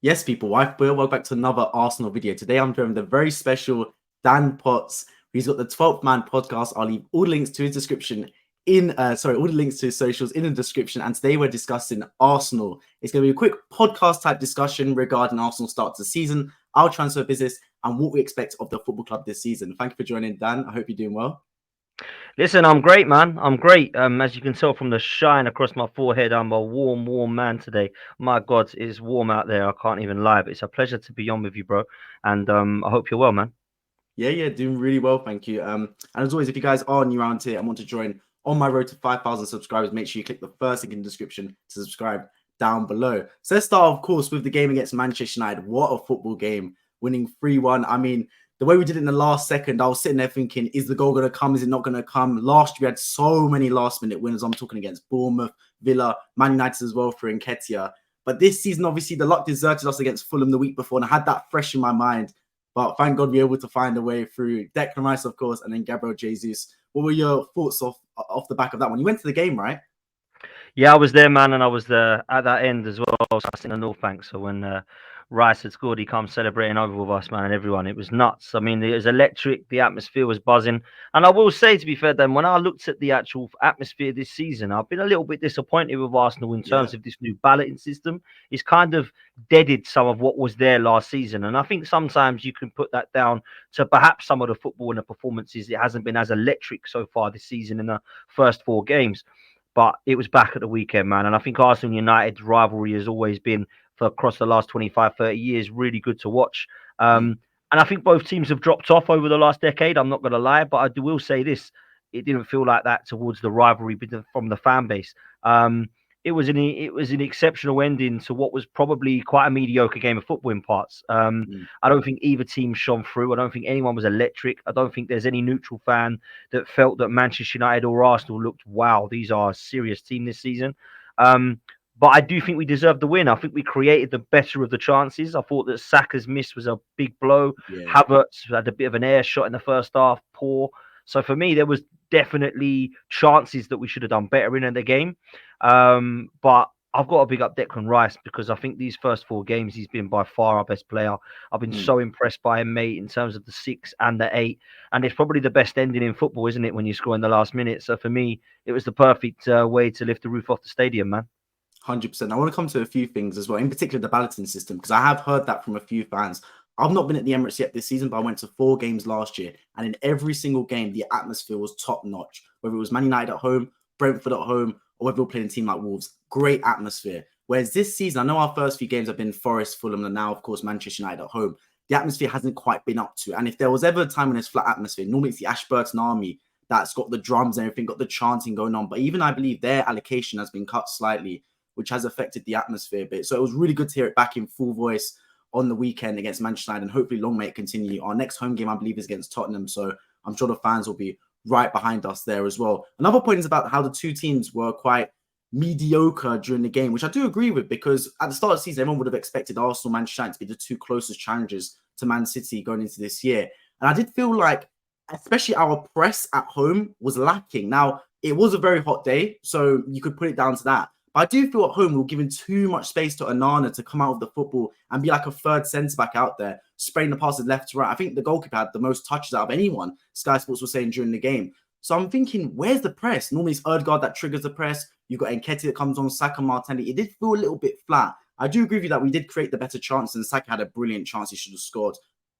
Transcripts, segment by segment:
Yes, people, wife, boy, welcome back to another Arsenal video. Today I'm joined with the very special Dan Potts. He's got the 12th Man podcast. I'll leave all the links to his description all the links to his socials in the description. And today we're discussing Arsenal. It's going to be a quick podcast type discussion regarding Arsenal start to the season, our transfer business, and what we expect of the football club this season. Thank you for joining, Dan. I hope you're doing well. Listen, I'm great, man. I'm great. As you can tell from the shine across my forehead, I'm a warm man today. My God, it's warm out there. I can't even lie. But it's a pleasure to be on with you, bro. And I hope you're well, man. Yeah, doing really well, thank you. And as always, if you guys are new around here and want to join on my road to 5,000 subscribers, make sure you click the first link in the description to subscribe down below. So let's start, of course, with the game against Manchester United. What a football game, winning 3-1. I mean, the way we did it in the last second, I was sitting there thinking, is the goal going to come? Is it not going to come? Last year, we had so many last-minute winners. I'm talking against Bournemouth, Villa, Man United as well for Nketiah. But this season, obviously, the luck deserted us against Fulham the week before, and I had that fresh in my mind. But thank God we were able to find a way through Declan Rice, of course, and then Gabriel Jesus. What were your thoughts off the back of that one? You went to the game, right? Yeah, I was there, man, and I was there at that end as well. I was in the North Bank, so when Rice had scored, he come celebrating over with us, man, and everyone. It was nuts. I mean, it was electric. The atmosphere was buzzing. And I will say, to be fair, then, when I looked at the actual atmosphere this season, I've been a little bit disappointed with Arsenal in terms of this new balloting system. It's kind of deaded some of what was there last season. And I think sometimes you can put that down to perhaps some of the football and the performances. It hasn't been as electric so far this season in the first 4 games. But it was back at the weekend, man. And I think Arsenal United's rivalry has always been, for across the last 25, 30 years, really good to watch. And I think both teams have dropped off over the last decade. I'm not going to lie, but I will say this. It didn't feel like that towards the rivalry from the fan base. It was an exceptional ending to what was probably quite a mediocre game of football in parts. I don't think either team shone through. I don't think anyone was electric. I don't think there's any neutral fan that felt that Manchester United or Arsenal looked, wow, these are a serious team this season. But I do think we deserved the win. I think we created the better of the chances. I thought that Saka's miss was a big blow. Yeah. Havertz had a bit of an air shot in the first half, poor. So for me, there was definitely chances that we should have done better in the game. But I've got to big up Declan Rice because I think these first 4 games, he's been by far our best player. I've been so impressed by him, mate, in terms of the 6 and the 8. And it's probably the best ending in football, isn't it, when you score in the last minute? So for me, it was the perfect way to lift the roof off the stadium, man. 100%. I want to come to a few things as well, in particular the balloting system, because I have heard that from a few fans. I've not been at the Emirates yet this season, but I went to 4 games last year, and in every single game, the atmosphere was top notch. Whether it was Man United at home, Brentford at home, or whether we're playing a team like Wolves, great atmosphere. Whereas this season, I know our first few games have been Forest, Fulham, and now, of course, Manchester United at home. The atmosphere hasn't quite been up to. And if there was ever a time when it's flat atmosphere, normally it's the Ashburton Army that's got the drums and everything, got the chanting going on. But even I believe their allocation has been cut slightly, which has affected the atmosphere a bit. So it was really good to hear it back in full voice on the weekend against Manchester United, and hopefully long may it continue. Our next home game, I believe, is against Tottenham, so I'm sure the fans will be right behind us there as well. Another point is about how the two teams were quite mediocre during the game, which I do agree with, because at the start of the season, everyone would have expected Arsenal and Manchester United to be the 2 closest challengers to Man City going into this year. And I did feel like, especially our press at home was lacking. Now, it was a very hot day, so you could put it down to that. But I do feel at home we were giving too much space to Onana to come out of the football and be like a third centre-back out there, spraying the passes left to right. I think the goalkeeper had the most touches out of anyone, Sky Sports was saying during the game. So I'm thinking, where's the press? Normally it's Ødegaard that triggers the press. You've got Nketiah that comes on, Saka, Martinelli. It did feel a little bit flat. I do agree with you that we did create the better chance, and Saka had a brilliant chance he should have scored.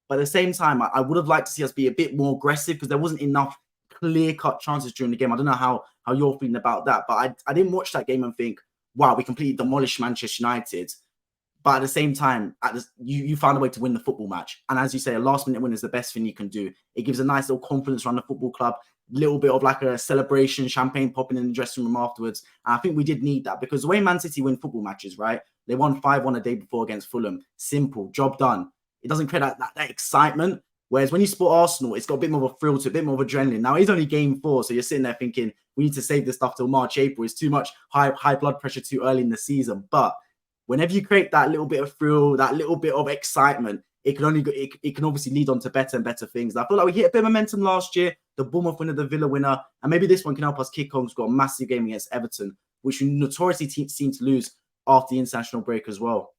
But at the same time, I would have liked to see us be a bit more aggressive because there wasn't enough clear-cut chances during the game. I don't know how you're feeling about that, but I didn't watch that game and think, wow, we completely demolished Manchester United. But at the same time, you found a way to win the football match. And as you say, a last-minute win is the best thing you can do. It gives a nice little confidence around the football club, little bit of like a celebration, champagne popping in the dressing room afterwards. And I think we did need that because the way Man City win football matches, right? They won 5-1 a day before against Fulham. Simple, job done. It doesn't create that excitement. Whereas when you support Arsenal, it's got a bit more of a thrill to it, a bit more of adrenaline. Now, it's only game 4, so you're sitting there thinking, we need to save this stuff till March, April. It's too much high blood pressure too early in the season. But whenever you create that little bit of thrill, that little bit of excitement, it can obviously lead on to better and better things. I feel like we hit a bit of momentum last year, the Bournemouth winner, the Villa winner, and maybe this one can help us kick on. We've got a massive game against Everton, which we notoriously seem to lose after the international break as well.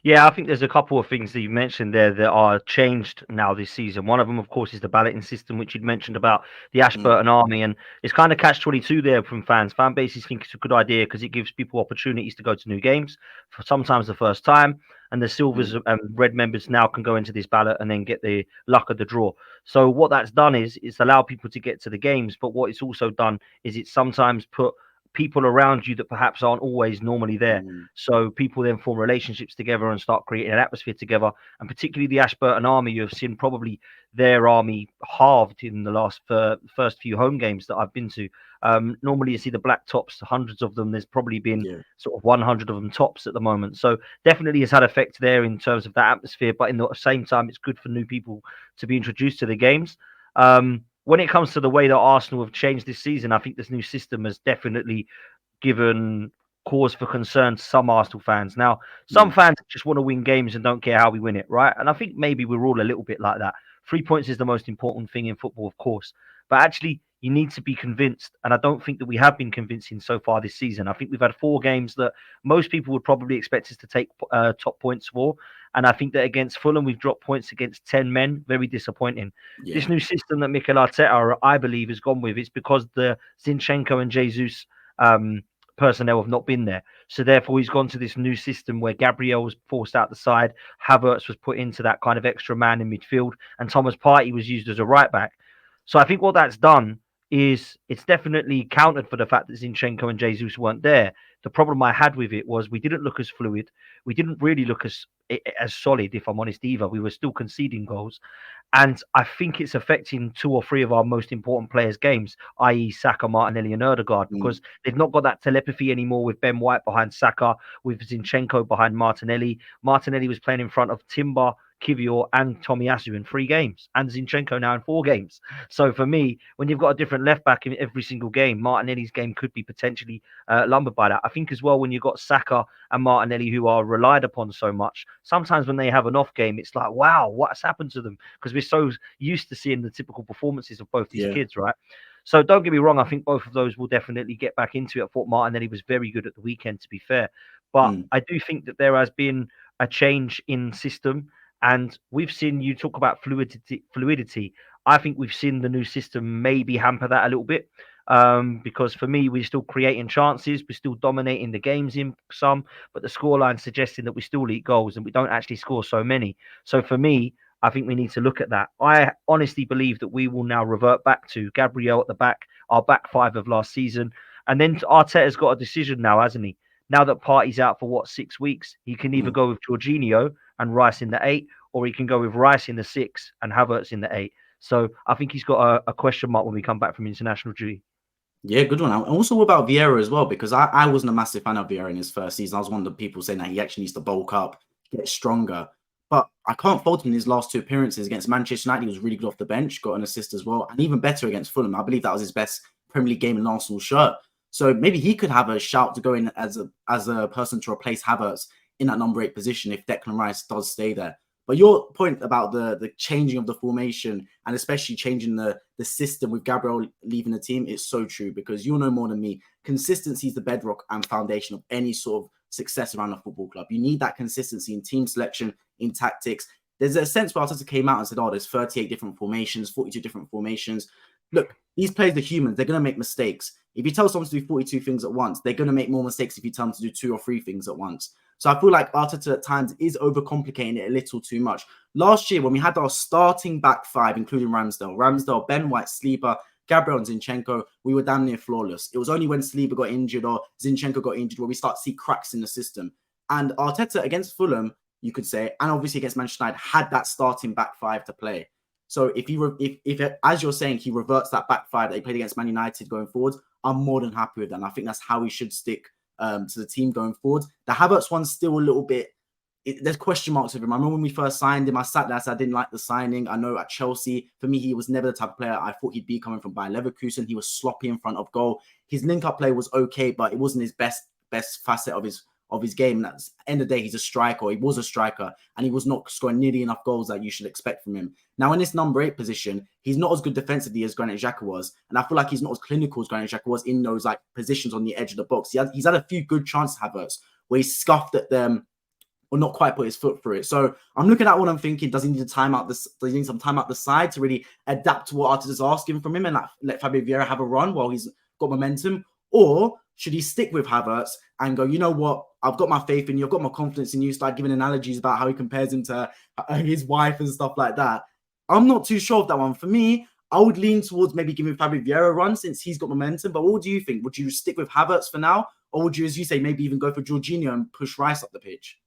Yeah, I think there's a couple of things that you mentioned there that are changed now this season. One of them, of course, is the balloting system, which you'd mentioned about the Mm, Ashburton Army, and it's kind of catch-22 there from fans. Fan bases think it's a good idea because it gives people opportunities to go to new games for sometimes the first time, and the Silvers mm, and Red members now can go into this ballot and then get the luck of the draw. So what that's done is it's allowed people to get to the games, but what it's also done is it's sometimes put people around you that perhaps aren't always normally there. mm, So people then form relationships together and start creating an atmosphere together. And particularly the Ashburton Army, you have seen probably their army halved in the last first few home games that I've been to. Normally, you see the black tops, hundreds of them. There's probably been yeah, sort of 100 of them tops at the moment. So definitely has had effect there in terms of that atmosphere. But in the same time, it's good for new people to be introduced to the games. When it comes to the way that Arsenal have changed this season, I think this new system has definitely given cause for concern to some Arsenal fans. Now, some mm, fans just want to win games and don't care how we win it, right? And I think maybe we're all a little bit like that. 3 points is the most important thing in football, of course. But actually, you need to be convinced. And I don't think that we have been convincing so far this season. I think we've had 4 games that most people would probably expect us to take top points for. And I think that against Fulham, we've dropped points against 10 men. Very disappointing. This yeah, new system that Mikel Arteta, I believe, has gone with, it's because the Zinchenko and Jesus um, personnel have not been there. So therefore, he's gone to this new system where Gabriel was forced out the side, Havertz was put into that kind of extra man in midfield, and Thomas Partey was used as a right back. So I think what that's done is it's definitely countered for the fact that Zinchenko and Jesus weren't there. The problem I had with it was we didn't look as fluid. We didn't really look as solid, if I'm honest, either. We were still conceding goals. And I think it's affecting 2 or 3 of our most important players' games, i.e., Saka, Martinelli, and Erdegaard, mm, because they've not got that telepathy anymore with Ben White behind Saka, with Zinchenko behind Martinelli. Martinelli was playing in front of Timber, Kivior, and Tomiyasu in 3 games, and Zinchenko now in 4 games. So for me, when you've got a different left back in every single game, Martinelli's game could be potentially lumbered by that. I think as well, when you've got Saka and Martinelli who are relied upon so much, sometimes when they have an off game, it's like, wow, what's happened to them? Because we're so used to seeing the typical performances of both these yeah, kids, right? So don't get me wrong, I think both of those will definitely get back into it. I thought Martinelli was very good at the weekend, to be fair. But mm, I do think that there has been a change in system. And we've seen you talk about fluidity. I think we've seen the new system maybe hamper that a little bit. Because for me, we're still creating chances, we're still dominating the games in some, but the scoreline suggesting that we still eat goals and we don't actually score so many. So for me, I think we need to look at that. I honestly believe that we will now revert back to Gabriel at the back, our back 5 of last season. And then Arteta's got a decision now, hasn't he? Now that Party's out for 6 weeks, he can either mm. go with Jorginho and Rice in the 8, or he can go with Rice in the 6 and Havertz in the 8. So I think he's got a question mark when we come back from international duty. Yeah, good one. And also about Vieira as well, because I wasn't a massive fan of Vieira in his first season. I was one of the people saying that he actually needs to bulk up, get stronger. But I can't fault him in his last 2 appearances against Manchester United. He was really good off the bench, got an assist as well, and even better against Fulham. I believe that was his best Premier League game in an Arsenal shirt. So maybe he could have a shout to go in as a person to replace Havertz in that number 8 position if Declan Rice does stay there. But your point about the changing of the formation and especially changing the system with Gabriel leaving the team is so true, because you'll know more than me. Consistency is the bedrock and foundation of any sort of success around a football club. You need that consistency in team selection, in tactics. There's a sense where Arteta came out and said, oh, there's 38 different formations, 42 different formations. Look, these players are humans. They're going to make mistakes. If you tell someone to do 42 things at once, they're going to make more mistakes if you tell them to do 2 or 3 things at once. So I feel like Arteta at times is overcomplicating it a little too much. Last year, when we had our starting back 5, including Ramsdale, Ben White, Sleeper, Gabriel and Zinchenko, we were damn near flawless. It was only when Sleeper got injured or Zinchenko got injured where we start to see cracks in the system. And Arteta against Fulham, you could say, and obviously against Manchester United, had that starting back 5 to play. So if as you're saying, he reverts that back 5 that he played against Man United going forward, I'm more than happy with that. And I think that's how we should stick to the team going forward. The Havertz one's still a little bit, there's question marks with him. I remember when we first signed him, I sat there, I said I didn't like the signing. I know at Chelsea, for me, he was never the type of player I thought he'd be coming from Bayer Leverkusen. He was sloppy in front of goal. His link-up play was okay, but it wasn't his best facet of his game. And at the end of the day, he's a striker. He was a striker, and he was not scoring nearly enough goals that you should expect from him. Now, in this number 8 position, he's not as good defensively as Granit Xhaka was, and I feel like he's not as clinical as Granit Xhaka was in those like positions on the edge of the box. He's had a few good chances, Havertz, where he scuffed at them or not quite put his foot through it. So I'm looking at what I'm thinking, does he need does he need some time out the side to really adapt to what Arteta's asking from him and let Fabio Vieira have a run while he's got momentum? Or should he stick with Havertz and go, you know what, I've got my faith in you, I've got my confidence in you, start giving analogies about how he compares him to his wife and stuff like that? I'm not too sure of that one. For me, I would lean towards maybe giving Fabio Vieira a run since he's got momentum. But what do you think? Would you stick with Havertz for now? Or would you, as you say, maybe even go for Jorginho and push Rice up the pitch?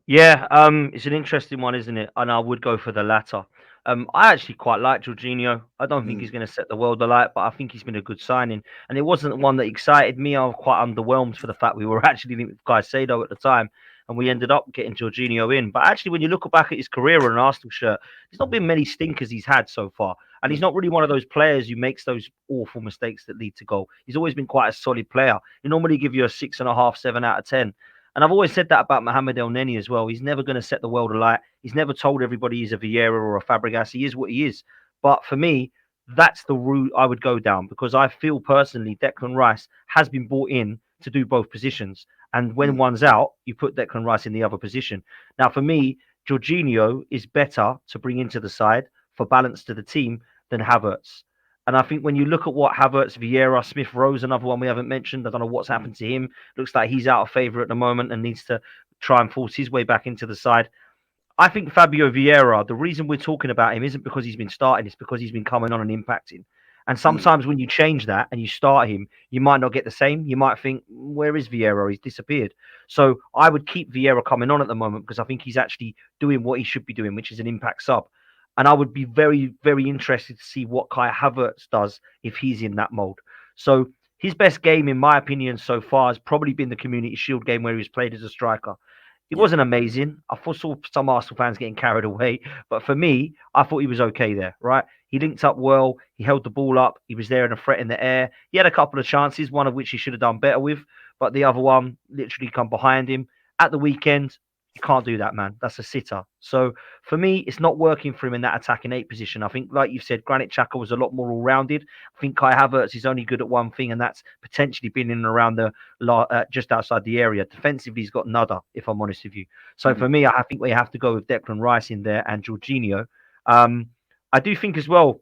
Yeah, it's an interesting one, isn't it? And I would go for the latter. I actually quite like Jorginho. I don't think he's going to set the world alight, but I think he's been a good signing. And it wasn't one that excited me. I was quite underwhelmed for the fact we were actually linked with Caicedo at the time, and we ended up getting Jorginho in. But actually, when you look back at his career on an Arsenal shirt, there's not been many stinkers he's had so far. And he's not really one of those players who makes those awful mistakes that lead to goal. He's always been quite a solid player. He normally give you a 6.5, 7 out of 10. And I've always said that about Mohamed El Neni as well. He's never going to set the world alight. He's never told everybody he's a Vieira or a Fabregas. He is what he is. But for me, that's the route I would go down, because I feel personally Declan Rice has been brought in to do both positions. And when one's out, you put Declan Rice in the other position. Now, for me, Jorginho is better to bring into the side for balance to the team than Havertz. And I think when you look at what Havertz, Vieira, Smith Rowe, another one we haven't mentioned, I don't know what's happened to him. Looks like he's out of favour at the moment and needs to try and force his way back into the side. I think Fabio Vieira, the reason we're talking about him isn't because he's been starting, it's because he's been coming on and impacting. And sometimes when you change that and you start him, you might not get the same. You might think, where is Vieira? He's disappeared. So I would keep Vieira coming on at the moment because I think he's actually doing what he should be doing, which is an impact sub. And I would be very, very interested to see what Kai Havertz does if he's in that mold. So his best game, in my opinion, so far has probably been the Community Shield game where he was played as a striker. It wasn't amazing. I saw some Arsenal fans getting carried away. But for me, I thought he was okay there, right? He linked up well. He held the ball up. He was there in a threat in the air. He had a couple of chances, one of which he should have done better with. But the other one literally come behind him. At the weekend, you can't do that, man. That's a sitter. So for me, it's not working for him in that attacking 8 position. I think, like you said, Granit Xhaka was a lot more all-rounded. I think Kai Havertz is only good at one thing, and that's potentially been in and around the just outside the area. Defensively, he's got nada, if I'm honest with you. So for me, I think we have to go with Declan Rice in there and Jorginho. I do think as well,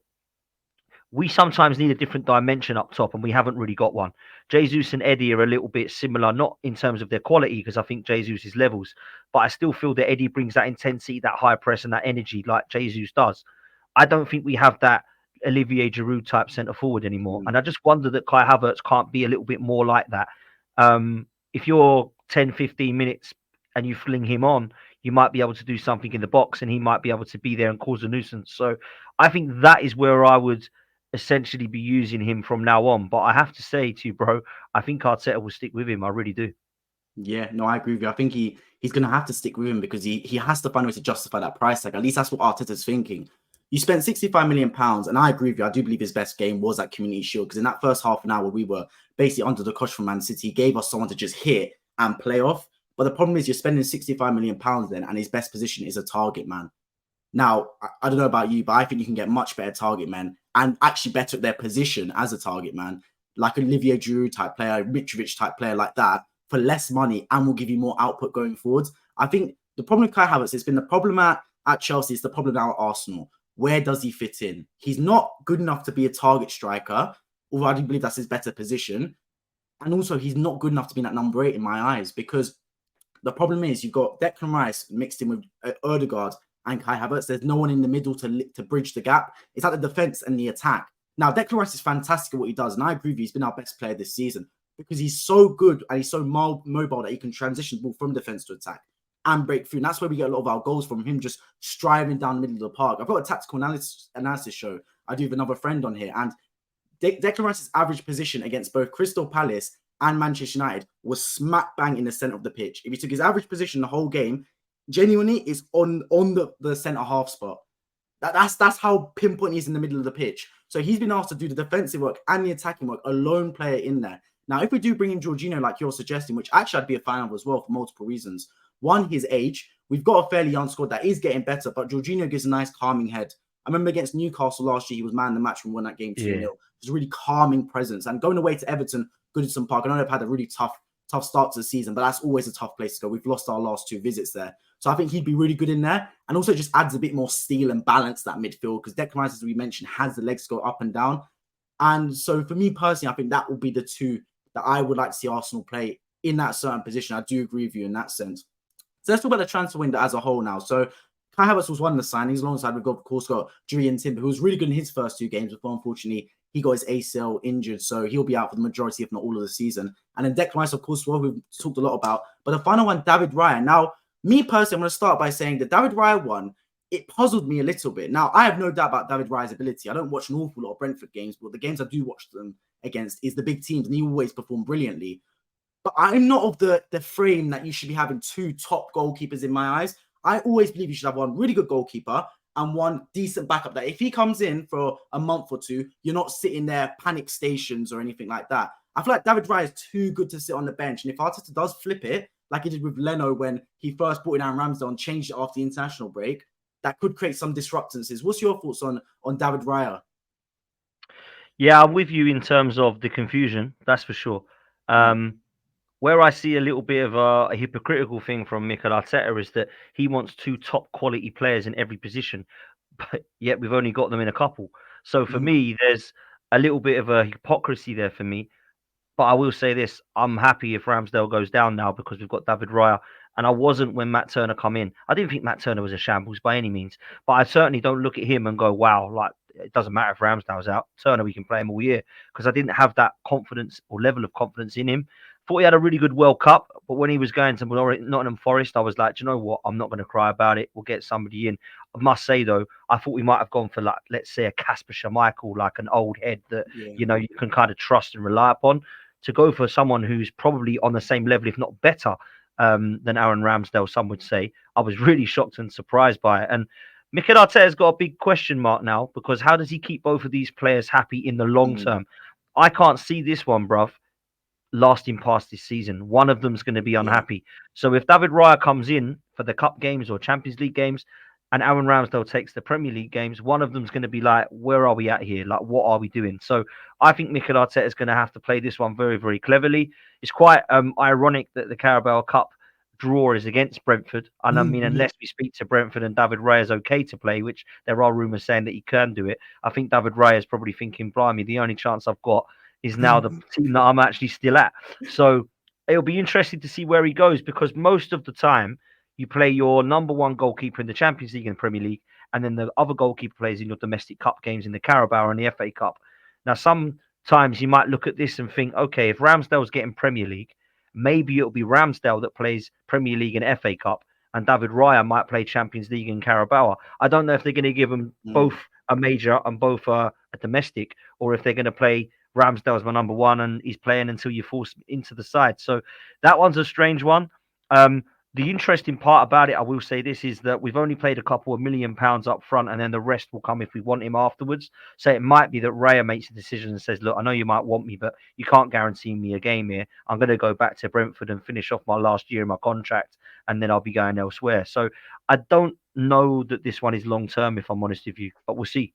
we sometimes need a different dimension up top, and we haven't really got one. Jesus and Eddie are a little bit similar, not in terms of their quality, because I think Jesus is levels, but I still feel that Eddie brings that intensity, that high press, and that energy like Jesus does. I don't think we have that Olivier Giroud type centre forward anymore, and I just wonder that Kai Havertz can't be a little bit more like that. If you're 10, 15 minutes and you fling him on, you might be able to do something in the box, and he might be able to be there and cause a nuisance. So I think that is where I would essentially be using him from now on. But I have to say to you, bro, I think Arteta will stick with him. I really do. Yeah, no, I agree with you. I think he's going to have to stick with him because he has to find a way to justify that price tag. At least that's what Arteta's thinking. You spent £65 million, and I agree with you. I do believe his best game was that Community Shield, because in that first half an hour, we were basically under the cosh from Man City. He gave us someone to just hit and play off. But the problem is you're spending £65 million then, and his best position is a target man. Now, I don't know about you, but I think you can get much better target men and actually better at their position as a target man, like Olivier Giroud type player, Mitrovic type player like that, for less money and will give you more output going forwards. I think the problem with Kai Havertz has been the problem at Chelsea, it's the problem now at Arsenal. Where does he fit in? He's not good enough to be a target striker, although I do believe that's his better position. And also, he's not good enough to be that number 8 in my eyes, because the problem is you've got Declan Rice mixed in with Odegaard and Kai Havertz. There's no one in the middle to bridge the gap. It's at the defense and the attack. Now, Declan Rice is fantastic at what he does, and I agree with you. He's been our best player this season because he's so good and he's so mobile that he can transition the ball from defense to attack and break through. And that's where we get a lot of our goals from, him just striving down the middle of the park. I've got a tactical analysis show. I do have another friend on here, and Declan Rice's average position against both Crystal Palace and Manchester United was smack bang in the centre of the pitch. If he took his average position the whole game, genuinely is on the centre half spot. That's how pinpoint he is in the middle of the pitch. So he's been asked to do the defensive work and the attacking work, a lone player in there. Now, if we do bring in Jorginho like you're suggesting, which actually I'd be a fan of as well for multiple reasons. One, his age. We've got a fairly young squad that is getting better, but Jorginho gives a nice calming head. I remember against Newcastle last year, he was man of the match when we won that game 2-0. It was a really calming presence. And going away to Everton, Goodison Park, I know they've had a really tough tough start to the season, but that's always a tough place to go. We've lost our last 2 visits there. So I think he'd be really good in there, and also just adds a bit more steel and balance to that midfield, because Declan Rice, as we mentioned, has the legs to go up and down. And so for me personally, I think that will be the 2 that I would like to see Arsenal play in that certain position. I do agree with you in that sense. So let's talk about the transfer window as a whole now. So Kai Havertz was one of the signings. Alongside, we've got, of course, got Julian Timber, who was really good in his first 2 games, before unfortunately he got his ACL injured. So he'll be out for the majority, if not all, of the season. And then Declan Rice, of course, well, we've talked a lot about. But the final one, David Raya. Now, me personally, I'm going to start by saying the David Raya one, it puzzled me a little bit. Now, I have no doubt about David Raya's ability. I don't watch an awful lot of Brentford games, but the games I do watch them against is the big teams, and he always perform brilliantly. But I'm not of the frame that you should be having 2 top goalkeepers in my eyes. I always believe you should have one really good goalkeeper and one decent backup. That if he comes in for a month or 2, you're not sitting there panic stations or anything like that. I feel like David Raya is too good to sit on the bench. And if Arteta does flip it, like he did with Leno when he first brought in Aaron Ramsdale and changed it after the international break, that could create some disruptances. What's your thoughts on David Raya? Yeah, I'm with you in terms of the confusion. That's for sure. Where I see a little bit of a hypocritical thing from Mikel Arteta is that he wants 2 top quality players in every position, but yet we've only got them in a couple. So for me, there's a little bit of a hypocrisy there for me. But I will say this, I'm happy if Ramsdale goes down now because we've got David Raya. And I wasn't when Matt Turner come in. I didn't think Matt Turner was a shambles by any means. But I certainly don't look at him and go, wow, like it doesn't matter if Ramsdale's out. Turner, we can play him all year. Because I didn't have that confidence or level of confidence in him. Thought he had a really good World Cup. But when he was going to Nottingham Forest, I was like, do you know what? I'm not going to cry about it. We'll get somebody in. I must say, though, I thought we might have gone for, like, let's say, a Kasper Schmeichel, like an old head that, you know, you can kind of trust and rely upon. To go for someone who's probably on the same level, if not better, than Aaron Ramsdale, some would say, I was really shocked and surprised by it. And Mikel Arteta's got a big question mark now, because how does he keep both of these players happy in the long term? I can't see this one, bruv, lasting past this season. One of them's going to be unhappy. So if David Raya comes in for the Cup games or Champions League games, and Aaron Ramsdale takes the Premier League games, one of them's going to be like, where are we at here? Like, what are we doing? So I think Mikel Arteta is going to have to play this one very, very cleverly. It's quite ironic that the Carabao Cup draw is against Brentford. And I mean, unless we speak to Brentford and David Raya is okay to play, which there are rumours saying that he can do it, I think David Raya is probably thinking, blimey, the only chance I've got is now the team that I'm actually still at. So it'll be interesting to see where he goes, because most of the time, you play your number 1 goalkeeper in the Champions League and Premier League, and then the other goalkeeper plays in your domestic cup games in the Carabao and the FA Cup. Now, sometimes you might look at this and think, okay, if Ramsdale's getting Premier League, maybe it'll be Ramsdale that plays Premier League and FA Cup, and David Raya might play Champions League and Carabao. I don't know if they're going to give them both a major and both a domestic, or if they're going to play Ramsdale as my number 1 and he's playing until you force him into the side. So that one's a strange one. The interesting part about it, I will say this, is that we've only played a couple of £1 million up front, and then the rest will come if we want him afterwards. So it might be that Raya makes a decision and says, look, I know you might want me, but you can't guarantee me a game here. I'm going to go back to Brentford and finish off my last year in my contract, and then I'll be going elsewhere. So I don't know that this one is long-term, if I'm honest with you, but we'll see.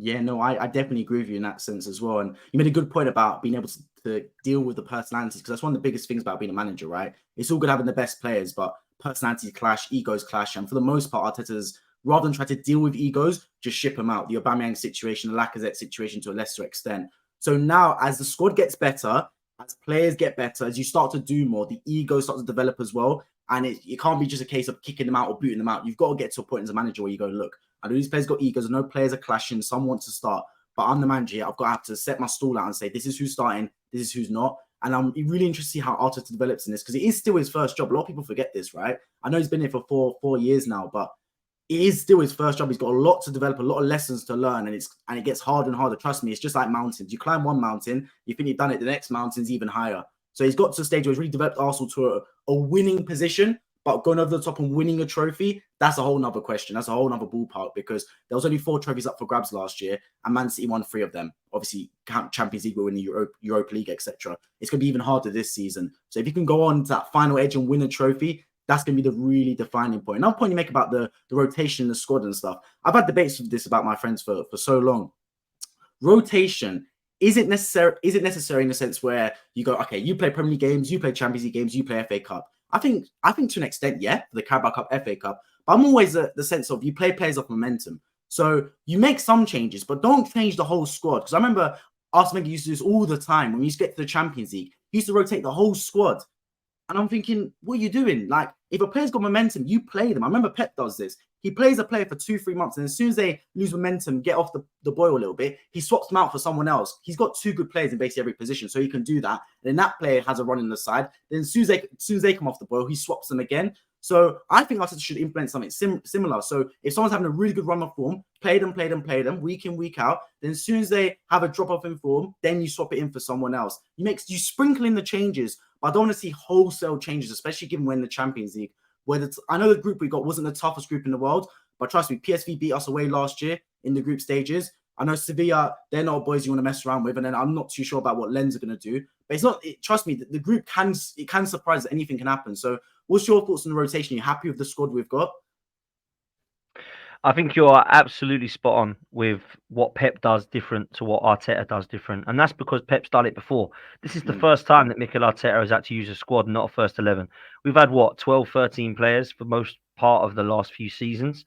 Yeah, no, I definitely agree with you in that sense as well. And you made a good point about being able to deal with the personalities, because that's one of the biggest things about being a manager, right? It's all good having the best players, but personalities clash, egos clash. And for the most part, Arteta's, rather than try to deal with egos, just ship them out. The Aubameyang situation, the Lacazette situation to a lesser extent. So now, as the squad gets better, as players get better, as you start to do more, the ego starts to develop as well. And it can't be just a case of kicking them out or booting them out. You've got to get to a point as a manager where you go, look, I know these players got egos. I know players are clashing. Some want to start, but I'm the manager here. I've got to have to set my stall out and say, this is who's starting, this is who's not. And I'm really interested to see how Arteta develops in this, because it is still his first job. A lot of people forget this, right? I know he's been here for four years now, but it is still his first job. He's got a lot to develop, a lot of lessons to learn, and it gets harder and harder. Trust me, it's just like mountains. You climb one mountain, you think you've done it, the next mountain's even higher. So he's got to a stage where he's really developed Arsenal to a winning position. But going over the top and winning a trophy, that's a whole nother question. That's a whole nother ballpark, because there was only 4 trophies up for grabs last year, and Man City won 3 of them. Obviously, Champions League, will win the Europa League, etc. It's going to be even harder this season. So if you can go on to that final edge and win a trophy, that's going to be the really defining point. Another point you make about the rotation in the squad and stuff. I've had debates with this about my friends for so long. Rotation is it necessary? Is it necessary in the sense where you go, okay, you play Premier League games, you play Champions League games, you play FA Cup? I think to an extent, yeah, the Carabao Cup, FA Cup. But I'm always the sense of you play players off momentum. So you make some changes, but don't change the whole squad. Because I remember Arsene Wenger used to do this all the time when we used to get to the Champions League. He used to rotate the whole squad. And I'm thinking, what are you doing? Like, if a player's got momentum, you play them. I remember Pep does this. He plays a player for 2-3 months, and as soon as they lose momentum, get off the boil a little bit, he swaps them out for someone else. He's got 2 good players in basically every position, so he can do that. And then that player has a run in the side. Then as soon as they come off the boil, he swaps them again. So I think Arteta should implement something similar. So if someone's having a really good run of form, play them, week in, week out. Then as soon as they have a drop off in form, then you swap it in for someone else. You sprinkle in the changes, but I don't want to see wholesale changes, especially given we're in the Champions League. I know the group we got wasn't the toughest group in the world, but trust me, PSV beat us away last year in the group stages. I know Sevilla, they're not boys you want to mess around with, and then I'm not too sure about what Lens are going to do. But it's not. Trust me, the group can surprise. Anything can happen. So, what's your thoughts on the rotation? Are you happy with the squad we've got? I think you're absolutely spot on with what Pep does different to what Arteta does different. And that's because Pep's done it before. This is the first time that Mikel Arteta has had to use a squad, not a first 11. We've had, 12, 13 players for most part of the last few seasons.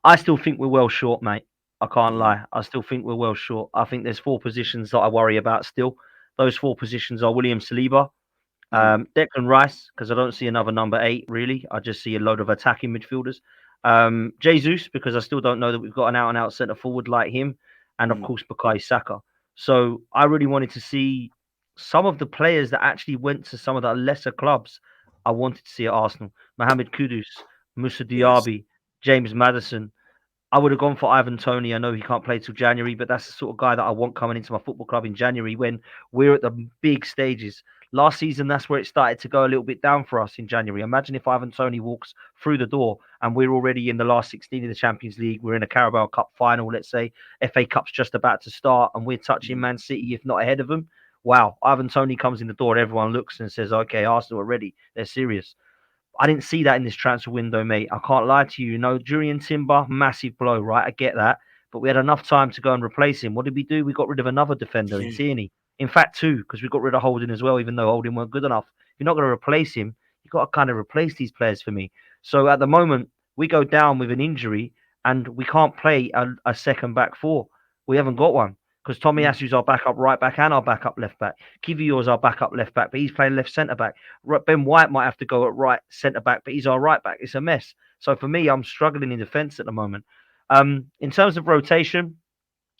I still think we're well short, mate. I can't lie. I still think we're well short. I think there's 4 positions that I worry about still. Those 4 positions are William Saliba, Declan Rice, because I don't see another number 8, really. I just see a load of attacking midfielders. Jesus, because I still don't know that we've got an out-and-out centre forward like him. And, of course, Bukayo Saka. So I really wanted to see some of the players that actually went to some of the lesser clubs I wanted to see at Arsenal. Mohamed Kudus, Moussa Diaby, James Maddison. I would have gone for Ivan Toney. I know he can't play till January, but that's the sort of guy that I want coming into my football club in January when we're at the big stages. Last season, that's where it started to go a little bit down for us in January. Imagine if Ivan Toney walks through the door and we're already in the last 16 of the Champions League. We're in a Carabao Cup final, let's say. FA Cup's just about to start and we're touching Man City, if not ahead of them. Wow, Ivan Toney comes in the door and everyone looks and says, okay, Arsenal are ready. They're serious. I didn't see that in this transfer window, mate. I can't lie to you. Jurriën Timber, massive blow, right? I get that. But we had enough time to go and replace him. What did we do? We got rid of another defender in Tierney. In fact, 2, because we got rid of Holding as well, even though Holding weren't good enough. If you're not going to replace him, you've got to kind of replace these players for me. So at the moment, we go down with an injury and we can't play a second back 4. We haven't got one. Because Tomiyasu's our backup right back and our backup left back. Kivior's our backup left back, but he's playing left centre back. Ben White might have to go at right centre back, but he's our right back. It's a mess. So for me, I'm struggling in defence at the moment. In terms of rotation,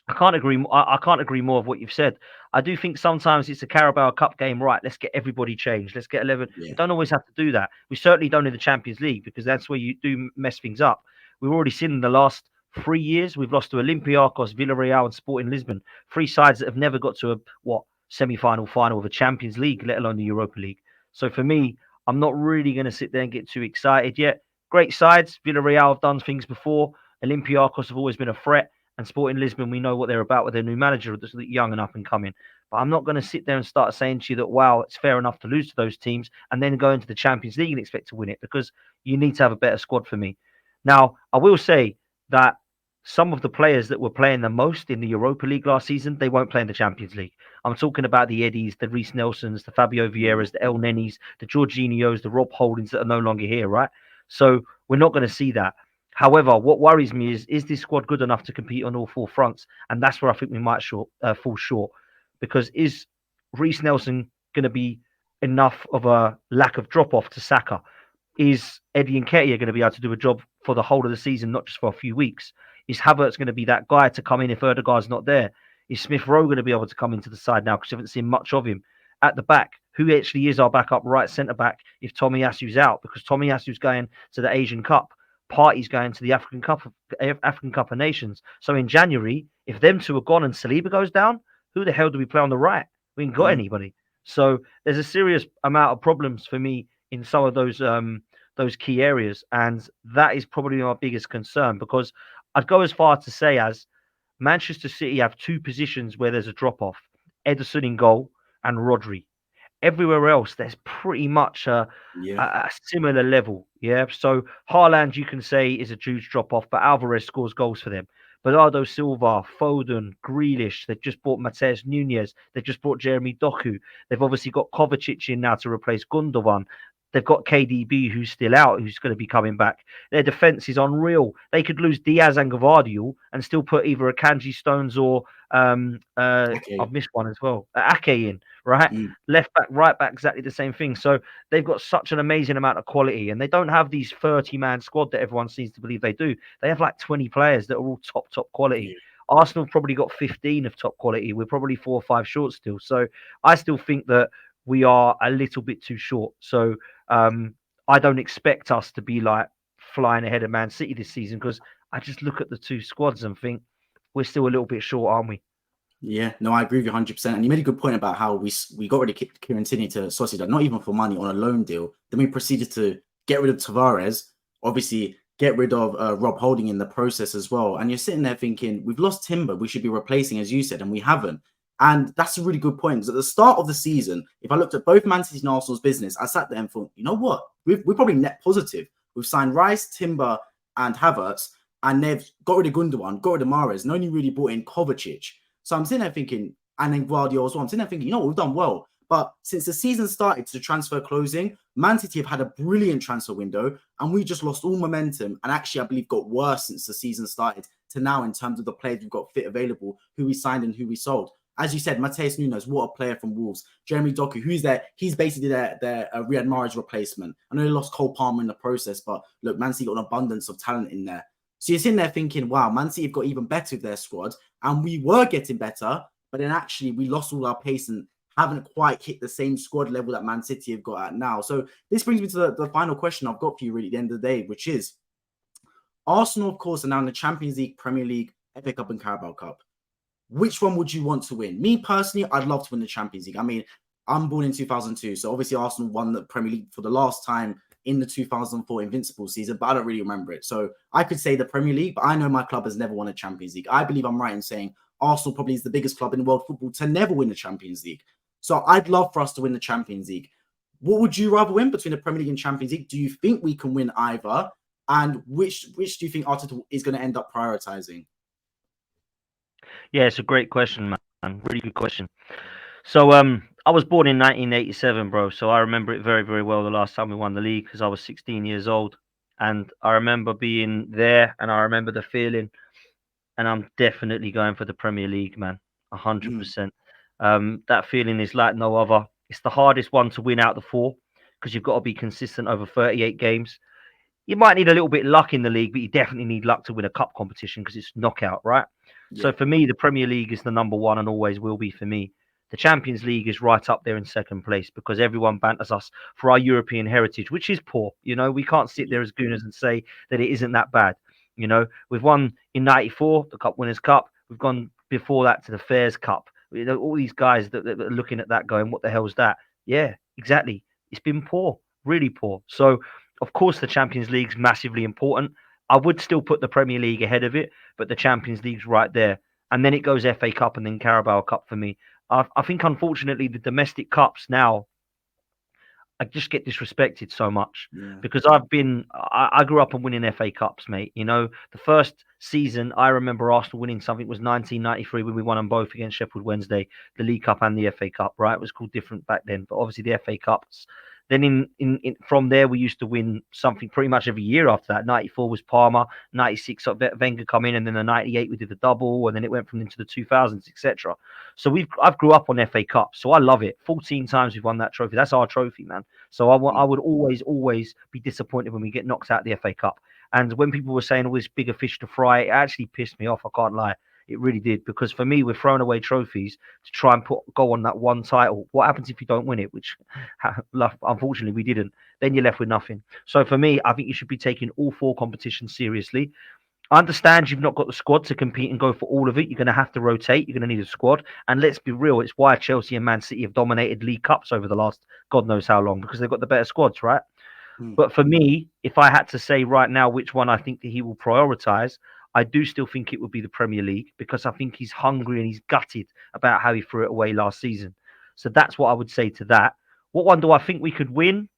I can't agree. I can't agree more of what you've said. I do think sometimes it's a Carabao Cup game, right? Let's get everybody changed. Let's get 11. Yeah. We don't always have to do that. We certainly don't in the Champions League because that's where you do mess things up. We've already seen in the last 3 years we've lost to Olympiacos, Villarreal, and Sporting Lisbon. 3 sides that have never got to a semi-final, final of a Champions League, let alone the Europa League. So for me, I'm not really going to sit there and get too excited yet. Great sides. Villarreal have done things before. Olympiacos have always been a threat. And Sporting Lisbon, we know what they're about with their new manager that's young and up and coming. But I'm not going to sit there and start saying to you that, wow, it's fair enough to lose to those teams and then go into the Champions League and expect to win it because you need to have a better squad for me. Now, I will say that some of the players that were playing the most in the Europa League last season, they won't play in the Champions League. I'm talking about the Eddies, the Reece Nelsons, the Fabio Vieiras, the El Nenis, the Jorginhos, the Rob Holdings that are no longer here, right? So we're not going to see that. However, what worries me is this squad good enough to compete on all 4 fronts? And that's where I think we might fall short. Because is Reece Nelson going to be enough of a lack of drop-off to Saka? Is Eddie Nketiah going to be able to do a job for the whole of the season, not just for a few weeks? Is Havertz going to be that guy to come in if Erdegaard's not there? Is Smith Rowe going to be able to come into the side now because we haven't seen much of him? At the back, who actually is our backup right centre-back if Tomiyasu's out? Because Tomiyasu's going to the Asian Cup. Party's going to the African Cup of Nations. So in January, if them 2 are gone and Saliba goes down, who the hell do we play on the right? We ain't got anybody. So there's a serious amount of problems for me in some of those key areas, and that is probably my biggest concern because I'd go as far to say as Manchester City have 2 positions where there's a drop off: Ederson in goal and Rodri. Everywhere else, there's pretty much a similar level. Yeah. So Haaland, you can say, is a huge drop off, but Alvarez scores goals for them. Bernardo Silva, Foden, Grealish. They've just bought Mateus Nunes. They've just bought Jeremy Doku. They've obviously got Kovacic in now to replace Gundogan. They've got KDB, who's still out, who's going to be coming back. Their defense is unreal. They could lose Diaz and Gavardiol and still put either a Kanji Stones or Okay. I've missed one as well, Ake in, right? Mm. Left back, right back, exactly the same thing. So they've got such an amazing amount of quality, and they don't have these 30-man squad that everyone seems to believe they do. They have like 20 players that are all top quality. Yeah. Arsenal probably got 15 of top quality. We're probably 4 or 5 short still. So I still think that we are a little bit too short. So I don't expect us to be like flying ahead of Man City this season, because I just look at the two squads and think we're still a little bit short, aren't we? Yeah, no, I agree with you 100%. And you made a good point about how we got rid of Kieran Tierney to Sociedad, not even for money, on a loan deal. Then we proceeded to get rid of Tavares, obviously get rid of Rob Holding in the process as well. And you're sitting there thinking, we've lost Timber, we should be replacing, as you said, and we haven't. And that's a really good point. Because at the start of the season, if I looked at both Man City and Arsenal's business, I sat there and thought, you know what? We're probably net positive. We've signed Rice, Timber, and Havertz, and they've got rid of Gundogan, got rid of Mahrez, and only really brought in Kovacic. So I'm sitting there thinking, and then Guardiola as well, I'm sitting there thinking, you know what, we've done well. But since the season started to the transfer closing, Man City have had a brilliant transfer window, and we just lost all momentum. And actually, I believe got worse since the season started to now in terms of the players we've got fit available, who we signed and who we sold. As you said, Mateus Nunes, what a player from Wolves. Jeremy Doku, who's there? He's basically their Riyad Mahrez replacement. I know they lost Cole Palmer in the process, but look, Man City got an abundance of talent in there. So you're sitting there thinking, wow, Man City have got even better with their squad. And we were getting better, but then actually we lost all our pace and haven't quite hit the same squad level that Man City have got at now. So this brings me to the final question I've got for you really at the end of the day, which is Arsenal, of course, are now in the Champions League, Premier League, FA Cup and Carabao Cup. Which one would you want to win? Me personally, I'd love to win the Champions League. I mean, I'm born in 2002, so obviously Arsenal won the Premier League for the last time in the 2004 Invincible season, but I don't really remember it. So I could say the Premier League, but I know my club has never won a Champions League. I believe I'm right in saying Arsenal probably is the biggest club in world football to never win the Champions League. So I'd love for us to win the Champions League. What would you rather win between the Premier League and Champions League? Do you think we can win either? And which do you think Arteta is going to end up prioritizing? Yeah, it's a great question, man. Really good question. So I was born in 1987, bro. So I remember it very, very well the last time we won the league, because I was 16 years old. And I remember being there, and I remember the feeling. And I'm definitely going for the Premier League, man. 100%. That feeling is like no other. It's the hardest one to win out the four, because you've got to be consistent over 38 games. You might need a little bit of luck in the league, but you definitely need luck to win a cup competition, because it's knockout, right? So Yeah. for me, the Premier League is the number one and always will be for me. The Champions League is right up there in second place, because everyone banters us for our European heritage, which is poor. You know, we can't sit there as gooners and say that it isn't that bad. You know, we've won in '94 the Cup Winners' Cup. We've gone before that to the Fairs Cup. You know, all these guys that are looking at that going, what the hell's that? Yeah, exactly. It's been poor, really poor. So, of course, the Champions League's massively important. I would still put the Premier League ahead of it, but the Champions League's right there. And then it goes FA Cup and then Carabao Cup for me. I think, unfortunately, the domestic cups now, I just get disrespected so much, Yeah. because I grew up on winning FA Cups, mate. You know, the first season I remember Arsenal winning something was 1993, when we won them both against Sheffield Wednesday, the League Cup and the FA Cup, right? It was called different back then, but obviously the FA Cups. Then in from there, we used to win something pretty much every year after that. 94 was Palmer, 96 Wenger come in, and then the 98 we did the double, and then it went from into the 2000s, etc. So I've grew up on FA Cups, so I love it. 14 times we've won that trophy. That's our trophy, man. So I would always be disappointed when we get knocked out of the FA Cup. And when people were saying all this bigger fish to fry, it actually pissed me off. I can't lie. It really did. Because for me, we're throwing away trophies to try and go on that one title. What happens if you don't win it? Which, unfortunately, we didn't. Then you're left with nothing. So for me, I think you should be taking all four competitions seriously. I understand you've not got the squad to compete and go for all of it. You're going to have to rotate. You're going to need a squad. And let's be real, it's why Chelsea and Man City have dominated League Cups over the last God knows how long, because they've got the better squads, right? Mm. But for me, if I had to say right now which one I think that he will prioritise, I do still think it would be the Premier League, because I think he's hungry and he's gutted about how he threw it away last season. So that's what I would say to that. What one do I think we could win?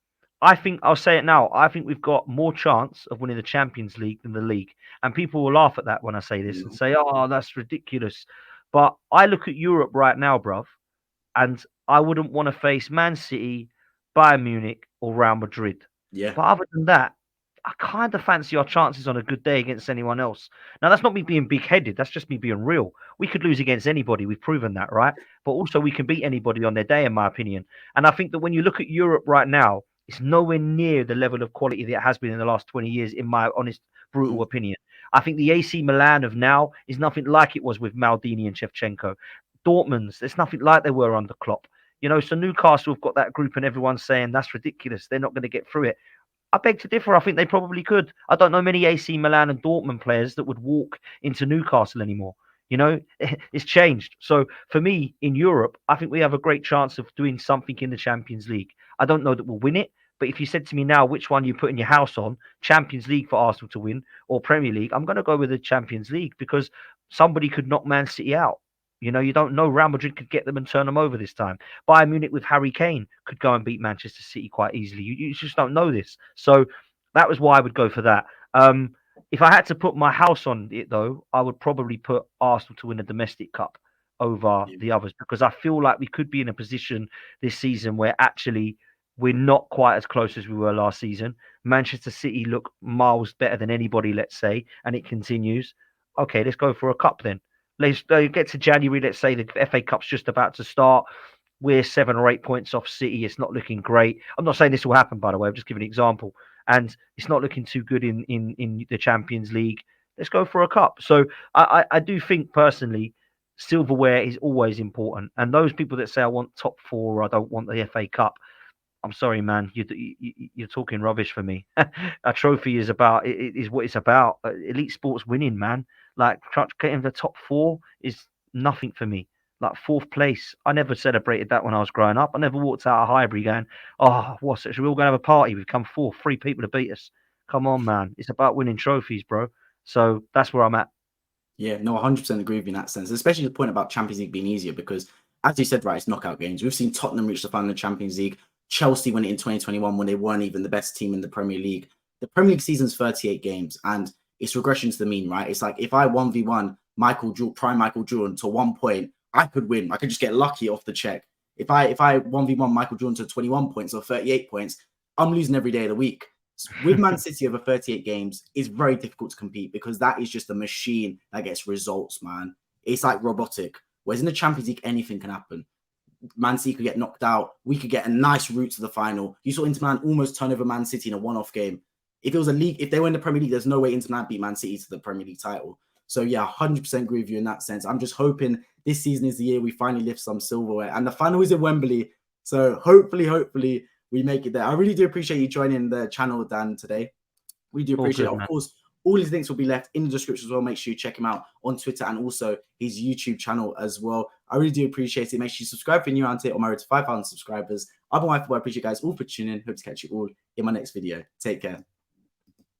I think I'll say it now. I think we've got more chance of winning the Champions League than the league. And people will laugh at that when I say this and say, "Oh, that's ridiculous." But I look at Europe right now, bruv, and I wouldn't want to face Man City, Bayern Munich, or Real Madrid. Yeah. But other than that, I kind of fancy our chances on a good day against anyone else. Now, that's not me being big headed. That's just me being real. We could lose against anybody. We've proven that, right? But also, we can beat anybody on their day, in my opinion. And I think that when you look at Europe right now, it's nowhere near the level of quality that it has been in the last 20 years, in my honest, brutal opinion. I think the AC Milan of now is nothing like it was with Maldini and Shevchenko. Dortmund's, there's nothing like they were under Klopp. So Newcastle have got that group and everyone's saying that's ridiculous. They're not going to get through it. I beg to differ. I think they probably could. I don't know many AC Milan and Dortmund players that would walk into Newcastle anymore. It's changed. So for me, in Europe, I think we have a great chance of doing something in the Champions League. I don't know that we'll win it, but if you said to me now, which one you put in your house on, Champions League for Arsenal to win or Premier League, I'm going to go with the Champions League because somebody could knock Man City out. You don't know. Real Madrid could get them and turn them over this time. Bayern Munich with Harry Kane could go and beat Manchester City quite easily. You just don't know this. So that was why I would go for that. If I had to put my house on it, though, I would probably put Arsenal to win the domestic cup over the others because I feel like we could be in a position this season where actually we're not quite as close as we were last season. Manchester City look miles better than anybody, let's say, and it continues. Okay, let's go for a cup then. Let's get to January. Let's say the FA Cup's just about to start. We're 7 or 8 points off City. It's not looking great. I'm not saying this will happen, by the way. I'm just giving an example. And it's not looking too good in the Champions League. Let's go for a cup. So I do think personally, silverware is always important. And those people that say I want top 4 or I don't want the FA Cup, I'm sorry, man. You're talking rubbish for me. A trophy is about is what it's about. Elite sports winning, man. Like getting the top 4 is nothing for me. Like 4th place, I never celebrated that when I was growing up. I never walked out of Highbury going, "Oh, what's it? Should we all go have a party? We've come 4th, 3 people to beat us." Come on, man. It's about winning trophies, bro. So that's where I'm at. Yeah, no, 100% agree with you in that sense, especially the point about Champions League being easier because, as you said, right, it's knockout games. We've seen Tottenham reach the final of the Champions League. Chelsea won it in 2021 when they weren't even the best team in the Premier League. The Premier League season's 38 games, and it's regression to the mean, right? It's like if I 1v1 prime Michael Jordan to 1 point, I could win. I could just get lucky off the check. If I 1v1 Michael Jordan to 21 points or 38 points, I'm losing every day of the week. With Man City over 38 games, it's very difficult to compete because that is just a machine that gets results, man. It's like robotic. Whereas in the Champions League, anything can happen. Man City could get knocked out. We could get a nice route to the final. You saw Inter Milan almost turn over Man City in a one-off game. If it was a league, if they were in the Premier League, there's no way Inter Milan beat Man City to the Premier League title. So yeah, 100% agree with you in that sense. I'm just hoping this season is the year we finally lift some silverware. And the final is in Wembley. So hopefully we make it there. I really do appreciate you joining the channel, Dan, today. We do appreciate it. Of course, all his links will be left in the description as well. Make sure you check him out on Twitter and also his YouTube channel as well. I really do appreciate it. Make sure you subscribe if you're new around here on my road to 5,000 subscribers. Otherwise, I appreciate you guys all for tuning in. Hope to catch you all in my next video. Take care.